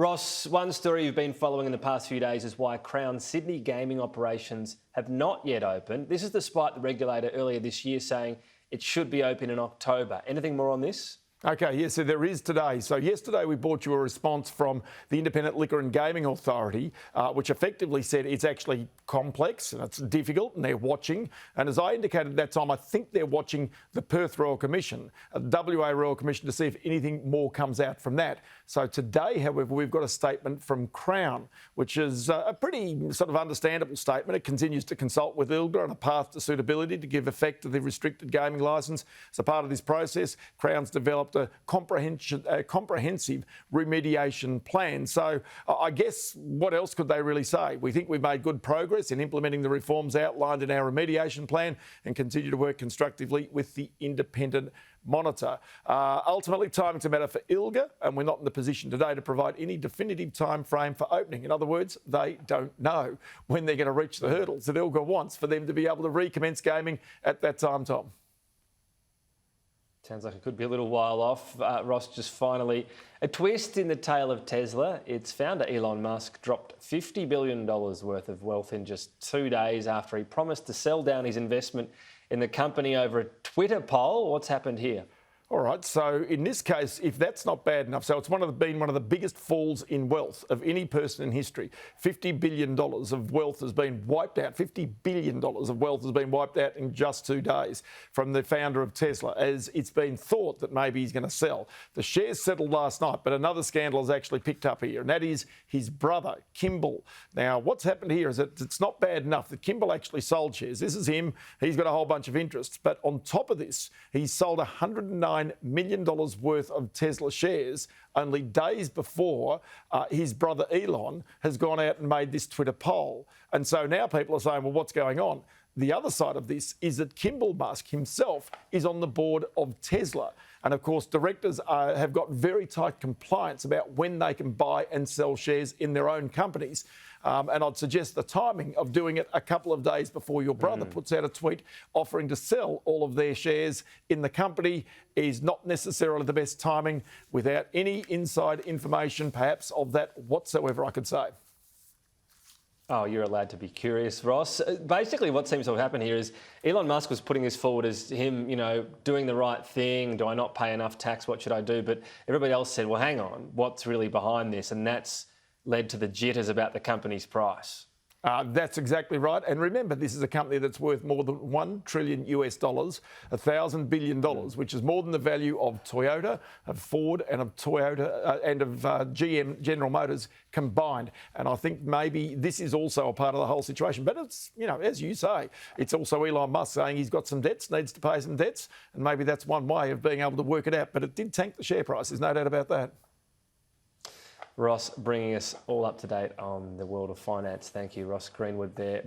Ross, one story you've been following in the past few days is why Crown Sydney gaming operations have not yet opened. This is despite the regulator earlier this year saying it should be open in October. Anything more on this? Okay, yes, so there is today. So yesterday we brought you a response from the Independent Liquor and Gaming Authority, which effectively said it's actually complex and it's difficult and they're watching. And as I indicated at that time, I think they're watching the Perth Royal Commission, WA Royal Commission, to see if anything more comes out from that. So today, however, we've got a statement from Crown, which is a pretty sort of understandable statement. It continues to consult with ILGA on a path to suitability to give effect to the restricted gaming licence. As a part of this process, Crown's developed a comprehensive remediation plan. So I guess what else could they really say? We think we've made good progress in implementing the reforms outlined in our remediation plan and continue to work constructively with the independent monitor. Ultimately, timing's a matter for ILGA, and we're not in the position today to provide any definitive time frame for opening. In other words, they don't know when they're going to reach the hurdles that ILGA wants for them to be able to recommence gaming at that time, Tom. Sounds like it could be a little while off. Ross, just finally, a twist in the tale of Tesla. Its founder, Elon Musk, dropped $50 billion worth of wealth in just 2 days after he promised to sell down his investment in the company over a Twitter poll. What's happened here? All right, so in this case, if that's not bad enough, so it's been one of the biggest falls in wealth of any person in history. $50 billion of wealth has been wiped out. $50 billion of wealth has been wiped out in just 2 days from the founder of Tesla, as it's been thought that maybe he's going to sell. The shares settled last night, but another scandal has actually picked up here, and that is his brother, Kimble. Now, what's happened here is that it's not bad enough that Kimble actually sold shares. This is him. He's got a whole bunch of interests. But on top of this, he's sold $109 million worth of Tesla shares only days before his brother Elon has gone out and made this Twitter poll. And so now people are saying, well, what's going on? The other side of this is that Kimble Musk himself is on the board of Tesla. And of course, directors have got very tight compliance about when they can buy and sell shares in their own companies. And I'd suggest the timing of doing it a couple of days before your brother puts out a tweet offering to sell all of their shares in the company is not necessarily the best timing without any inside information, perhaps, of that whatsoever, I could say. Oh, you're allowed to be curious, Ross. Basically, what seems to have happened here is Elon Musk was putting this forward as him, doing the right thing. Do I not pay enough tax? What should I do? But everybody else said, well, hang on, what's really behind this? And that's led to the jitters about the company's price. That's exactly right. And remember, this is a company that's worth more than $1 trillion, $1,000 billion, which is more than the value of Toyota, of Ford, and of GM, General Motors combined. And I think maybe this is also a part of the whole situation. But it's, as you say, it's also Elon Musk saying he's got some debts, needs to pay some debts, and maybe that's one way of being able to work it out. But it did tank the share price, there's no doubt about that. Ross bringing us all up to date on the world of finance. Thank you, Ross Greenwood there.